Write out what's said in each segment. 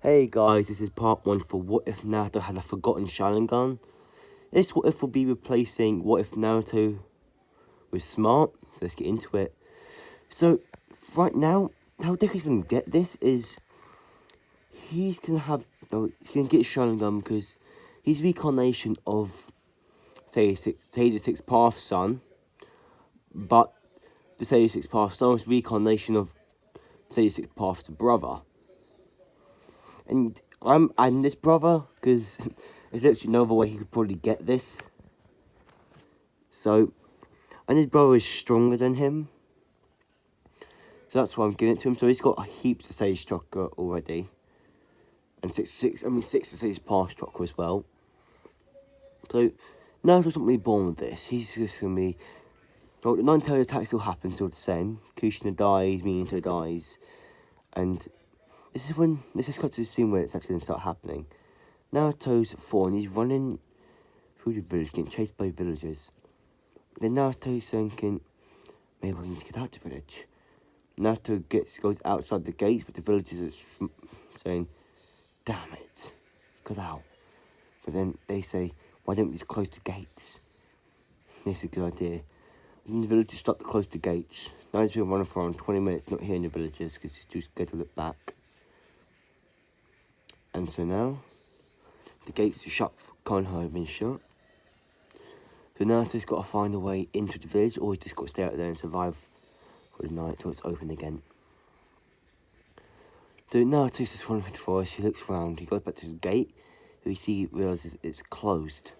Hey guys, this is part 1 for What If Naruto Had a Forgotten Sharingan. This What If will be replacing What If Naruto was smart, so let's get into it. So, right now, how Deku's gonna get this is, he's gonna get a Sharingan because he's reincarnation of, say the Sixth Path Son, but the Say the Sixth Path Son is reincarnation of, say the Sixth Path's brother. And I'm adding this brother because there's literally no other way he could probably get this. So, and his brother is stronger than him. So that's why I'm giving it to him. So he's got heaps of Sage Chakra already. And six to Sage Path Chakra as well. So, Naruto's not really born with this. He's just going to be... Well, the 9 tailed attack still happens, still the same. Kushina dies, Minato dies. And this is got to the scene where it's actually going to start happening. Naruto's 4 and he's running through the village, getting chased by villagers. Then Naruto's thinking, maybe we need to get out of the village. Naruto goes outside the gates, but the villagers are saying, damn it, get out. But then they say, why don't we just close the gates? That's a good idea. And the villagers start to close the gates. Naruto's been running for around 20 minutes, not hearing the villagers, because he's too scared to look back. And so now, the gates are shut, Konoha have been shut. So Naruto's got to find a way into the village, or he's just got to stay out there and survive for the night till it's open again. So Naruto's just running through the forest, he looks around, he goes back to the gate, he realises it's closed.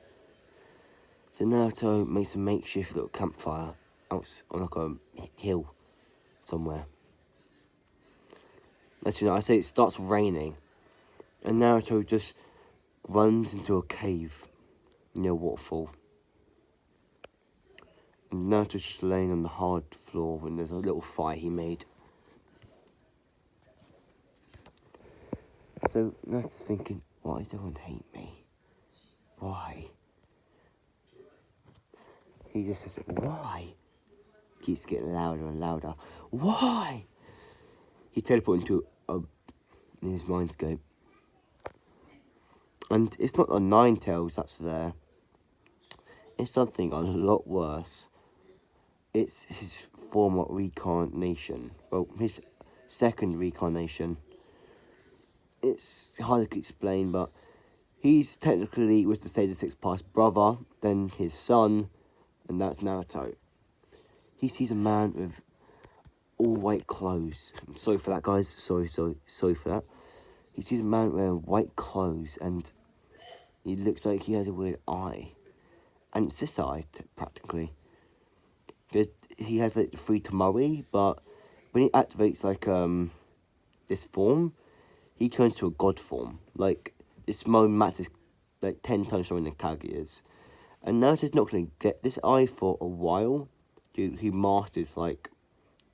So Naruto makes a makeshift little campfire out on like a hill somewhere. Actually, no, I say it starts raining, and Naruto just runs into a cave near a waterfall. And Naruto's just laying on the hard floor and there's a little fire he made. So Naruto's thinking, why does everyone hate me? Why? He just says, why? Keeps getting louder and louder. Why? He teleported into in his mindscape. And it's not the 9 tails that's there. It's something a lot worse. It's his former reincarnation. Well, his second reincarnation. It's hard to explain, but he's technically, was to say, the Sixth Path's brother, then his son, and that's Naruto. He sees a man with all white clothes. I'm sorry for that, guys. Sorry for that. He sees a man wearing white clothes, and he looks like he has a weird eye. And it's this eye, practically. He has like 3 Tamari, but when he activates like this form, he turns to a god form. Like, this Moan Max is like 10 times stronger than Kaguya's. And Naruto's not going to get this eye for a while. He masters like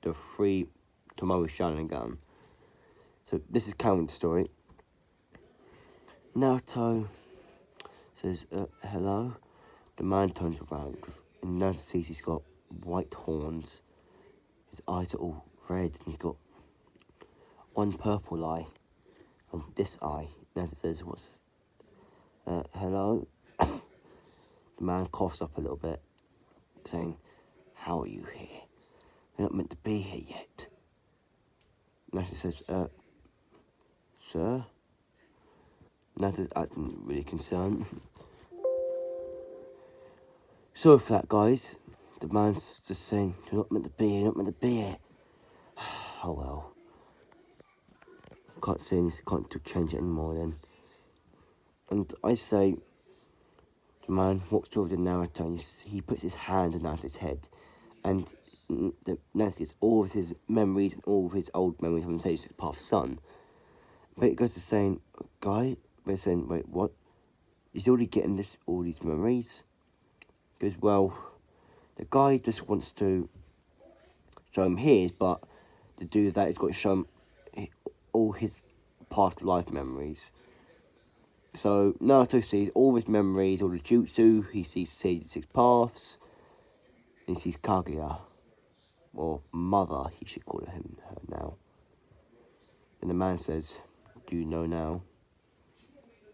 the 3 Tomorrow Sharingan. So this is carrying the story. Naruto says, hello. The man turns around and Naruto sees he's got white horns. His eyes are all red and he's got one purple eye. On this eye. Naruto says, what's... hello? The man coughs up a little bit, saying, how are you here? You're not meant to be here yet. Naruto says, sir? Naruto's acting really concerned. Sorry for that, guys. The man's just saying, you're not meant to be here, you're not meant to be here. Oh well. Can't say anything, can't change it anymore then. And I say, the man walks toward Naruto and he puts his hand on Naruto's head. And Naruto gets all of his memories and all of his old memories from the Sage Path Son. But it goes to saying, guy, they're saying, wait, what? He's already getting all these memories? Goes, well, the guy just wants to show him his, but to do that, he's got to show him all his past life memories. So Naruto sees all his memories, all the jutsu, he sees Sage 6 Paths, and he sees Kaguya, or Mother, he should call her now. And the man says, do you know now?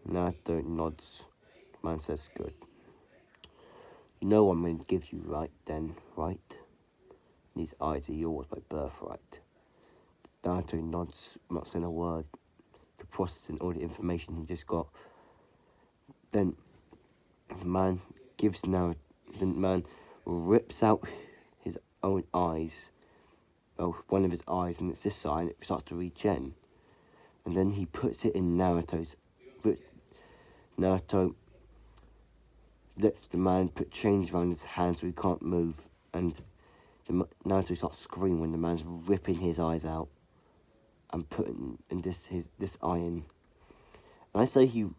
Naruto nods. The man says, good. You know I'm going to give you right then, right? These eyes are yours by birthright. Naruto nods, not saying a word, to processing all the information he just got. Then the man rips out his own eyes, one of his eyes, and it's this side, and it starts to regen. And then he puts it in Naruto's. Naruto lets the man put chains around his hands so he can't move, and Naruto starts screaming when the man's ripping his eyes out and putting this eye in. And I say he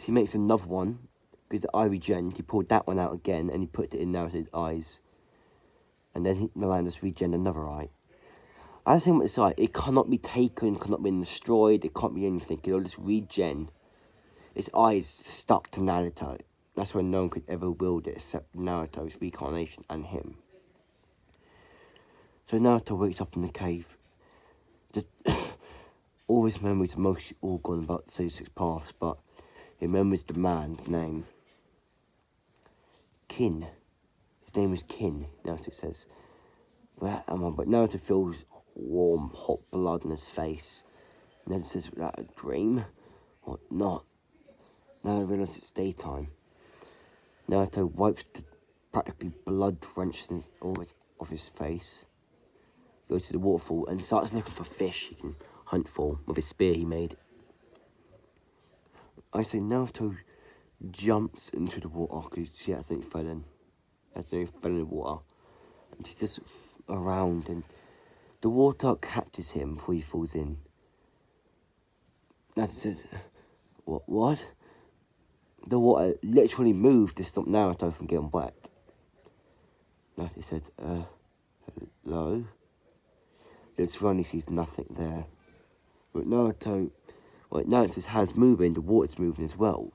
makes another one because the eye regen. He pulled that one out again and he put it in Naruto's eyes, and then the man just regen another eye. I think with this eye, it cannot be taken, cannot be destroyed, it can't be anything. It'll just regen. Its eye is stuck to Naruto. That's why no one could ever wield it except Naruto's reincarnation and him. So Naruto wakes up in the cave. Just all his memories are mostly all gone about 36 paths, but he remembers the man's name. Kin. His name is Kin, Naruto says. Where am I? But Naruto feels warm, hot blood on his face. Naruto says, was that a dream? Or not? Now I realise it's daytime. Naruto wipes the practically blood-drenched off his face. Goes to the waterfall and starts looking for fish he can hunt for with his spear he made. I say Naruto jumps into the water because he accidentally fell in. He fell in the water. And he's just around and the water catches him before he falls in. Naruto says, What? The water literally moved to stop Naruto from getting wet. Naruto said, hello? It's funny, he sees nothing there. But Naruto's hands moving, the water's moving as well.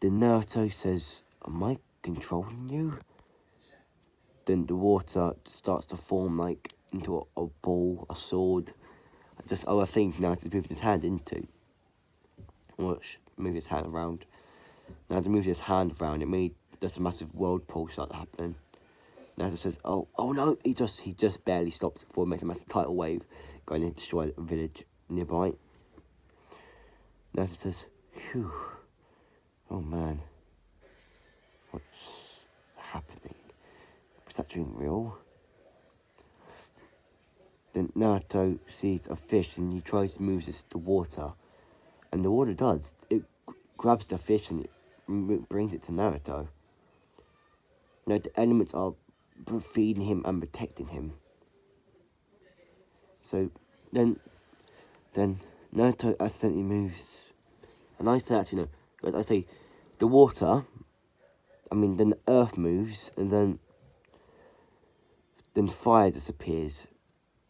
Then Naruto says, am I controlling you? Then the water starts to form into a ball, a sword. Just other things Naruto's moving his hand into. Watch, move his hand around. Naruto moves his hand around, it made just a massive whirlpool start happening. Naruto says, oh no, he just barely stops before it makes a massive tidal wave going to destroy a village nearby. Naruto says, phew, oh man, what's happening? Was that dream real? Then Naruto sees a fish and he tries to move the water. And the water does. It grabs the fish and it brings it to Naruto. Now the elements are feeding him and protecting him. So then Naruto accidentally moves. And I say actually no, I say the water, then the earth moves and then fire disappears,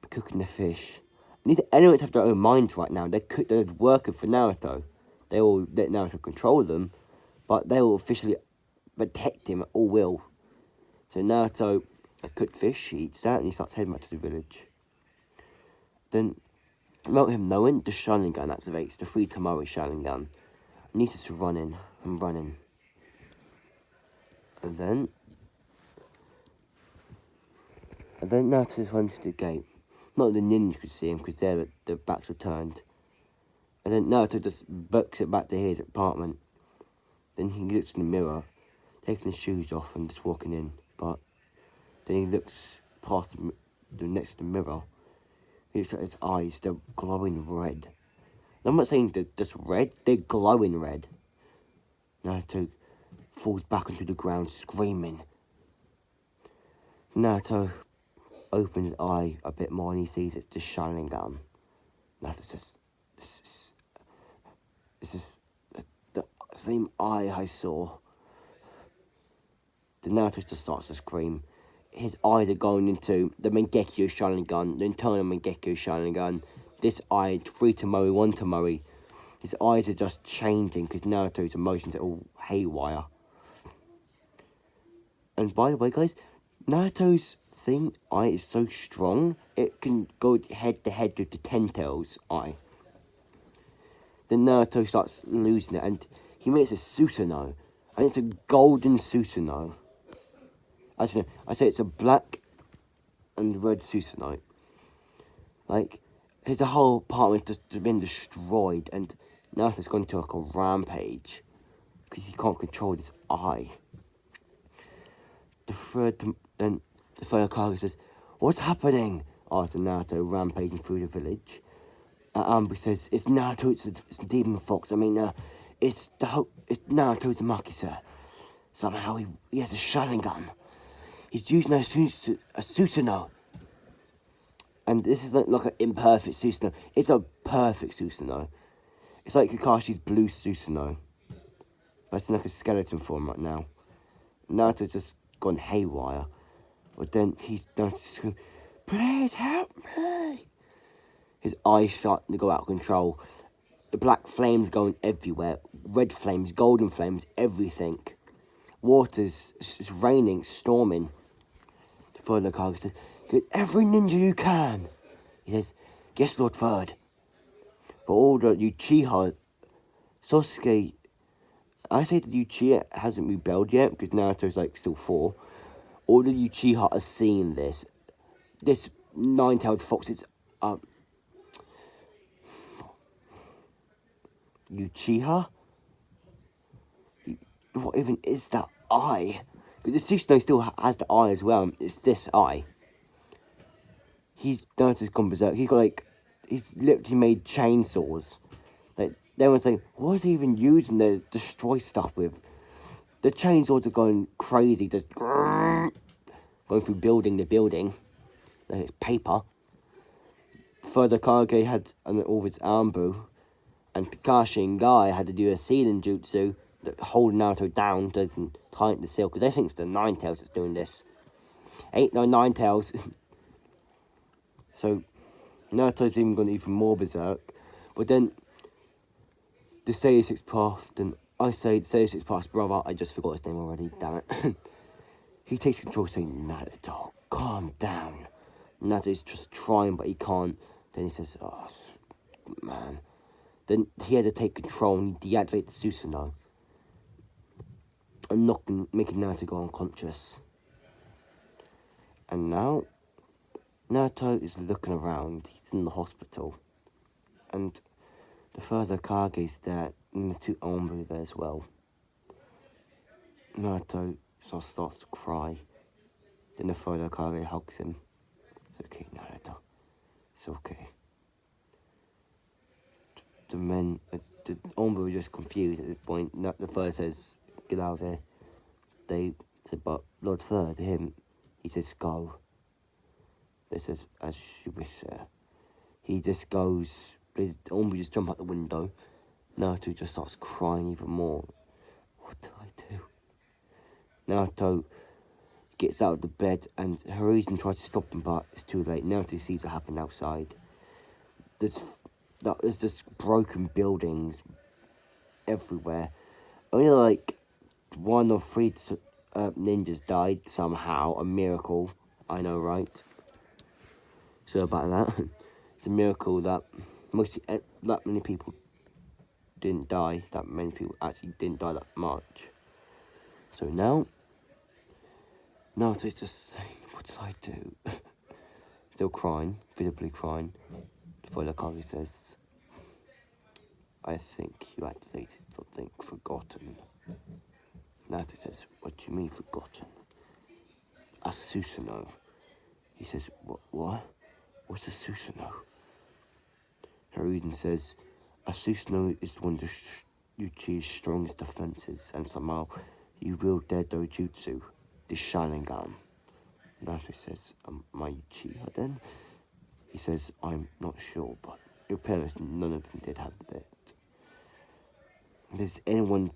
cooking the fish. These elements have their own minds right now. They're working for Naruto. They will let Naruto control them, but they will officially protect him at all will. So Naruto has cooked fish, he eats that, and he starts heading back to the village. Then, without him knowing, the sharigan activates, the 3 Tamari sharigan. He needs to run in and running. And then Naruto runs to the gate. Not that the ninjas could see him because their backs were turned. And then Naruto just books it back to his apartment. Then he looks in the mirror, taking his shoes off and just walking in. But then he looks past the next to the mirror. He looks at his eyes, they're glowing red. And I'm not saying they're just red, they're glowing red. Naruto falls back onto the ground screaming. Naruto opens his eye a bit more and he sees it's the sharigan. Naruto says, this is the same eye I saw. The Naruto just starts to scream. His eyes are going into the Mangekyo sharigan, the internal Mangekyo sharigan. This eye, 3 Tamari, 1 Tamari. His eyes are just changing because Naruto's emotions are all haywire. And by the way, guys, Naruto's thing eye is so strong, it can go head to head with the Ten Tails eye. Then Naruto starts losing it, and he makes a Susanoo, and it's a golden Susanoo. Actually, I say it's a black and red Susanoo. Like, his whole apartment just been destroyed, and Naruto's gone to like a rampage because he can't control this eye. Then the third Hokage says, "What's happening?" After Naruto rampaging through the village, Amber says, "It's Naruto. It's the demon fox. I mean, it's Naruto Uzumaki, sir. Somehow he has a sharigan. He's using a Susanoo." And this is like an imperfect Susanoo. It's a perfect Susanoo. It's like Kakashi's blue Susanoo. That's in like a skeleton form right now. Naruto's just gone haywire. But then he's done to scream, "Please help me!" His eyes starting to go out of control. The black flames going everywhere. Red flames, golden flames, everything. It's raining, storming. The third Hokage says, "Get every ninja you can." He says, "Yes, Lord Third." But all the Uchiha, Sasuke, I say that Uchiha hasn't rebelled yet because Naruto's like still 4. All the Uchiha are seeing this. This nine-tailed fox is Uchiha? What even is that eye? Because the Susanoo still has the eye as well. It's this eye. Naruto's gone berserk. He's literally made chainsaws. Like, everyone's saying, what is he even using to destroy stuff with? The chainsaws are going crazy, just going through building to building. Like it's paper. Further Kage had all of his Ambu, and Kakashi and Guy had to do a sealing jutsu that hold Naruto down to tighten the seal, because they think it's the Nine Tails that's doing this. Ain't no Nine Tails. So Naruto's even gone even more berserk. But then the Saiyan 6 Path, then I say the Saiyan 6 Path's brother, I just forgot his name already, damn it. He takes control saying, "Naruto, calm down." Naruto's just trying, but he can't. Then he says, "Oh, man." Then he had to take control and deactivate the Susanoo. And making Naruto go unconscious. And now, Naruto is looking around. He's in the hospital. And the further Kage's there, and there's 2 Ombu there as well. Naruto starts to cry. Then the further Kage hugs him. "It's okay, Naruto. It's okay." The Ombu are just confused at this point. The first says, "Get out of here." They said, "But Lord Third," to him, he says, "Go." They says, "As you wish, sir." He just goes, the Ombu just jump out the window. Naruto just starts crying even more. What did I do? Naruto gets out of the bed and Hiruzen tries to stop him, but it's too late. Naruto sees what happened outside. There's just broken buildings everywhere. Only like 1 or 3 ninjas died somehow. A miracle. I know, right? So about that. It's a miracle that that many people didn't die. That many people actually didn't die that much. So now, Naruto's just saying, "What did I do?" Still crying, visibly crying. Before Kage says, "I think you activated something forgotten." Naruto says, "What do you mean forgotten?" "A Susanoo." He says, What? What's a Susanoo?" Hiruzen says, "A Susanoo is one of Uchiha's strongest defenses, and somehow you wield their dojutsu, the Sharingan." Naruto says, "Am I Uchiha then?" He says, "I'm not sure, but your parents, none of them did have it." Has anyone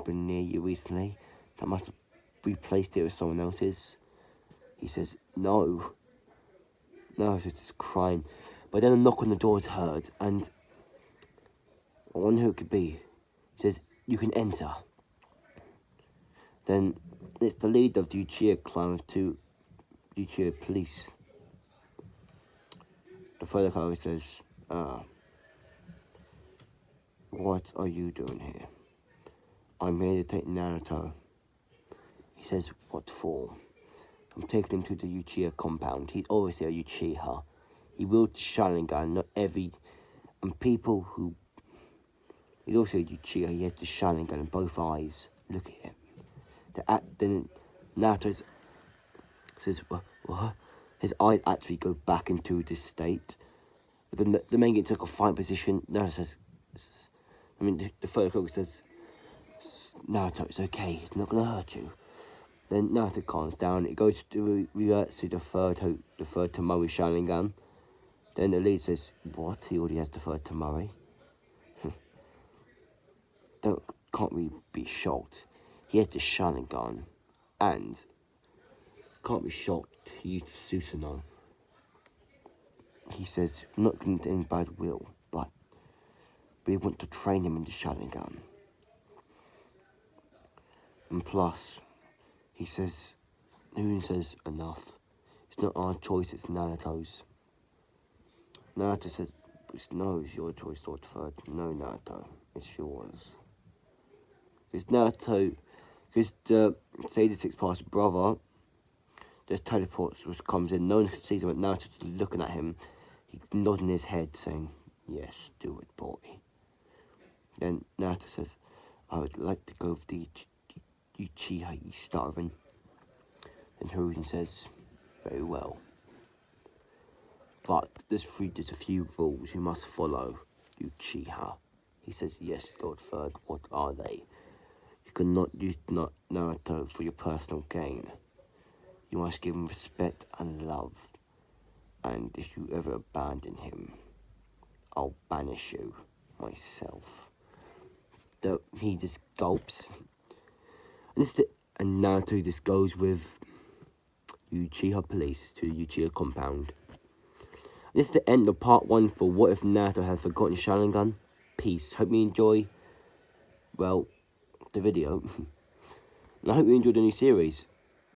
been near you recently that must have replaced it with someone else's?" He says, "No." Naruto's just crying. But then a knock on the door is heard, and I wonder who it could be. He says, "You can enter." Then it's the leader of the Uchiha clan of 2 Uchiha police. The third Hokage says, what are you doing here? I'm here to take Naruto. He says, what for? I'm taking him to the Uchiha compound. He's obviously a Uchiha. He wields Sharingan, not every... And people who... He's also a Uchiha, he has the Sharingan in both eyes. Look at him. Then Naruto says, what? His eyes actually go back into this state. Then the main get took a fine position. Naruto says... the third Hokage says, Naruto, it's okay. It's not going to hurt you. Then Naruto calms down. It goes to reverts to the third Tamari Sharingan. Then the lead says, what? He already has the third Tamari. Can't really be shocked. He has the Sharingan. And can't be shocked he used Susanoo. He says, I'm not going to do any bad will, but we want to train him in the Sharingan. And plus, he says, Noon says, enough. It's not our choice, it's Naruto's. Naruto says, no, it's your choice, Sword Third. No, Naruto, it's yours. Because Naruto, because the Sage 6 past brother, just teleports, which comes in. No one sees him, but Naruto's looking at him. He's nodding his head, saying, yes, do it, boy. Then Naruto says, I would like to go with the Uchiha he's starving. And Hiruzen says, very well. But there's a few rules you must follow, Uchiha. He says, yes, Lord Third, what are they? You cannot use Naruto for your personal gain. You must give him respect and love. And if you ever abandon him, I'll banish you myself. He just gulps. And Naruto just goes with Uchiha police to the Uchiha compound. This is the end of part 1 for What If Naruto Had Forgotten Sharingan. Peace. Hope you enjoy, well, the video. And I hope you enjoyed the new series.